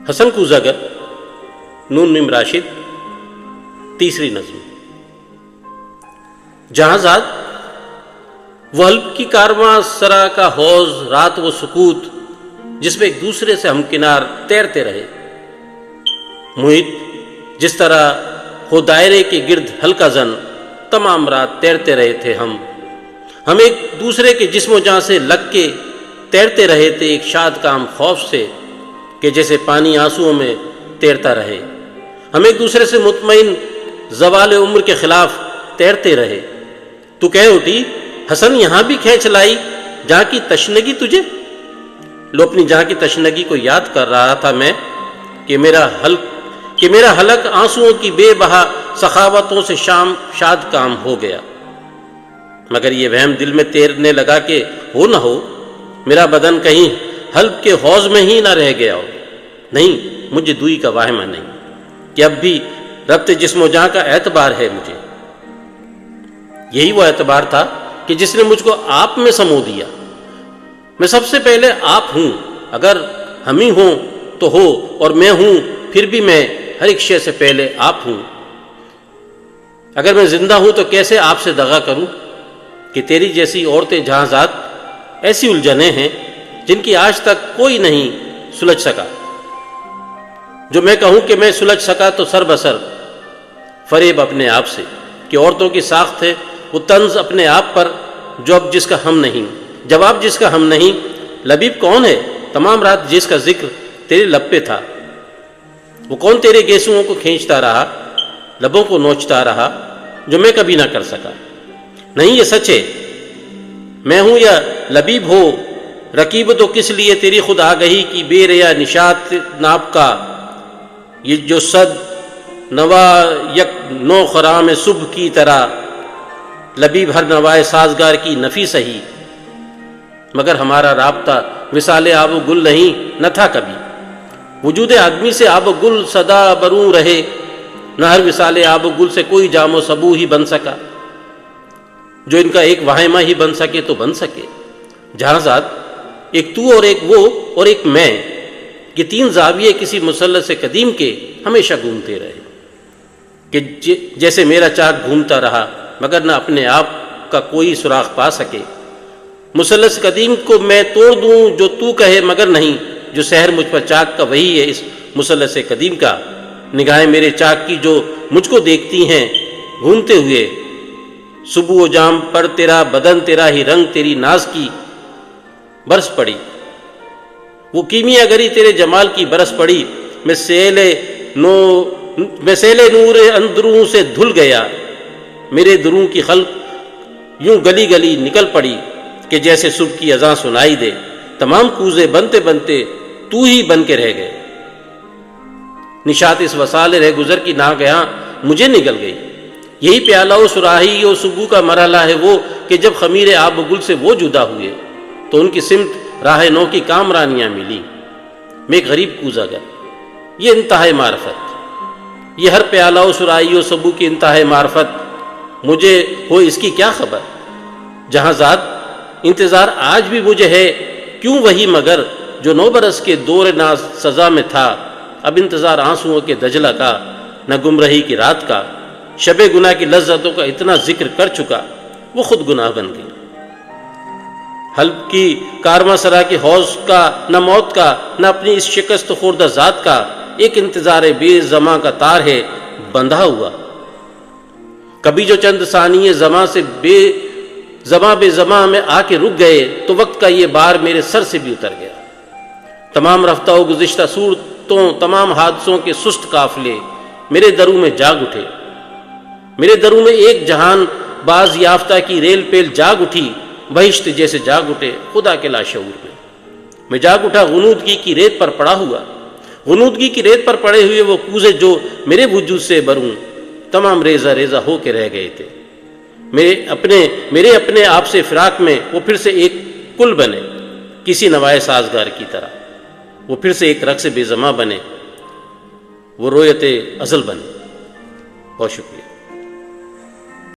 حسن کوزاگر، نون میم راشد، تیسری نظم۔ جہاں زاد وہ حلب کی کارواں سرا کا حوض، رات وہ سکوت جس میں ایک دوسرے سے ہمکنار تیرتے رہے، محیط جس طرح ہو دائرے کے گرد ہلکا زن، تمام رات تیرتے رہے تھے ہم ایک دوسرے کے جسم و جاں سے لگ کے تیرتے رہے تھے، ایک شاد کام خوف سے کہ جیسے پانی آنسوؤں میں تیرتا رہے، ہم ایک دوسرے سے مطمئن زوال عمر کے خلاف تیرتے رہے۔ تو کہہ اٹھی حسن یہاں بھی کھینچ لائی جہاں کی تشنگی تجھے، لو اپنی جہاں کی تشنگی کو یاد کر رہا تھا میں کہ میرا حلق آنسوؤں کی بے بہا سخاوتوں سے شاد کام ہو گیا، مگر یہ وہم دل میں تیرنے لگا کہ ہو نہ ہو میرا بدن کہیں حلب کے حوض میں ہی نہ رہ گیا ہو۔ نہیں، مجھے دوئی کا واہمہ نہیں کہ اب بھی ربط جسم و جاں کا اعتبار ہے مجھے، یہی وہ اعتبار تھا کہ جس نے مجھ کو آپ میں سمو دیا۔ میں سب سے پہلے آپ ہوں، اگر ہم ہی ہوں تو ہو، اور میں ہوں پھر بھی میں ہر ایک شے سے پہلے آپ ہوں۔ اگر میں زندہ ہوں تو کیسے آپ سے دغا کروں کہ تیری جیسی عورتیں جہاں ذات ایسی الجھنیں ہیں جن کی آج تک کوئی نہیں سلجھ سکا۔ جو میں کہوں کہ میں سلجھ سکا تو سر بسر فریب اپنے آپ سے کہ عورتوں کی ساخت ہے وہ طنز اپنے آپ پر جو اب جس کا ہم نہیں، جواب جس کا ہم نہیں۔ لبیب کون ہے تمام رات جس کا ذکر تیرے لب پہ تھا، وہ کون تیرے گیسوؤں کو کھینچتا رہا، لبوں کو نوچتا رہا جو میں کبھی نہ کر سکا۔ نہیں یہ سچ ہے، میں ہوں یا لبیب ہو رقیب تو کس لیے تیری خود آگہی کی بے ریا نشات ناپ کا، یہ جو صد نوا یک نو خرام صبح کی طرح، لبیب ہر نوائے سازگار کی نفی سہی، مگر ہمارا رابطہ وصال آب و گل نہیں نہ تھا کبھی۔ وجود آدمی سے آب و گل صدا بروں رہے، نہ ہر وصال آب و گل سے کوئی جام و سبو ہی بن سکا، جو ان کا ایک واہمہ ہی بن سکے تو بن سکے۔ جہاں ذات ایک تو اور ایک وہ اور ایک میں، یہ تین زاویے کسی مثلث قدیم کے ہمیشہ گھومتے رہے کہ جیسے میرا چاک گھومتا رہا مگر نہ اپنے آپ کا کوئی سراغ پا سکے۔ مثلث قدیم کو میں توڑ دوں جو تو کہے مگر نہیں، جو سحر مجھ پر چاک کا وہی ہے اس مثلث قدیم کا۔ نگاہیں میرے چاک کی جو مجھ کو دیکھتی ہیں گھومتے ہوئے، صبح و جام پر تیرا بدن، تیرا ہی رنگ، تیری ناز کی برس پڑی، وہ کیمیا گری تیرے جمال کی برس پڑی۔ میں سیل نور اندروں سے دھل گیا، میرے دروں کی خلق یوں گلی گلی نکل پڑی کہ جیسے صبح کی اذان سنائی دے۔ تمام کوزے بنتے بنتے تو ہی بن کے رہ گئے، نشاط اس وصال رہ گزر کی ناگہاں مجھے نگل گئی۔ یہی پیالہ و سراہی و صبح کا مرحلہ ہے وہ کہ جب خمیر آب و گل سے وہ جدا ہوئے تو ان کی سمت راہ نو کی کامرانیاں ملی۔ میں ایک غریب کوزاگر، یہ انتہائی معرفت، یہ ہر پیالہ و سراہی و صبح کی انتہائی معرفت، مجھے ہو اس کی کیا خبر۔ جہاں ذات انتظار آج بھی مجھے ہے، کیوں وہی مگر جو 9 برس کے دور ناز سزا میں تھا۔ اب انتظار آنسوؤں کے دجلہ کا، نہ گمرہی کی رات کا، شب گناہ کی لذتوں کا اتنا ذکر کر چکا وہ خود گناہ بن گئی۔ حلب کی کارواں سرا کے حوض کا، نہ موت کا، نہ اپنی اس شکست خوردہ ذات کا، ایک انتظار بے زماں کا تار ہے بندھا ہوا۔ کبھی جو چند ثانیے زماں بے زماں میں آ کے رک گئے تو وقت کا یہ بار میرے سر سے بھی اتر گیا۔ تمام رفتہ و گزشتہ صورتوں، تمام حادثوں کے سست قافلے میرے دروں میں جاگ اٹھے، میرے دروں میں ایک جہان باز یافتہ کی ریل پیل جاگ اٹھی، بہشت جیسے جاگ اٹھے خدا کے لاشعور میں جاگ اٹھا غنودگی کی ریت پر پڑا ہوا، غنودگی کی ریت پر پڑے ہوئے وہ کوزے جو میرے وجود سے بروں تمام ریزہ ریزہ ہو کے رہ گئے تھے۔ میرے اپنے آپ سے فراق میں وہ پھر سے ایک کل بنے، کسی نوائے سازگار کی طرح وہ پھر سے ایک رقص بے زماں بنے، وہ رویت ازل بنے۔ بہت شکریہ۔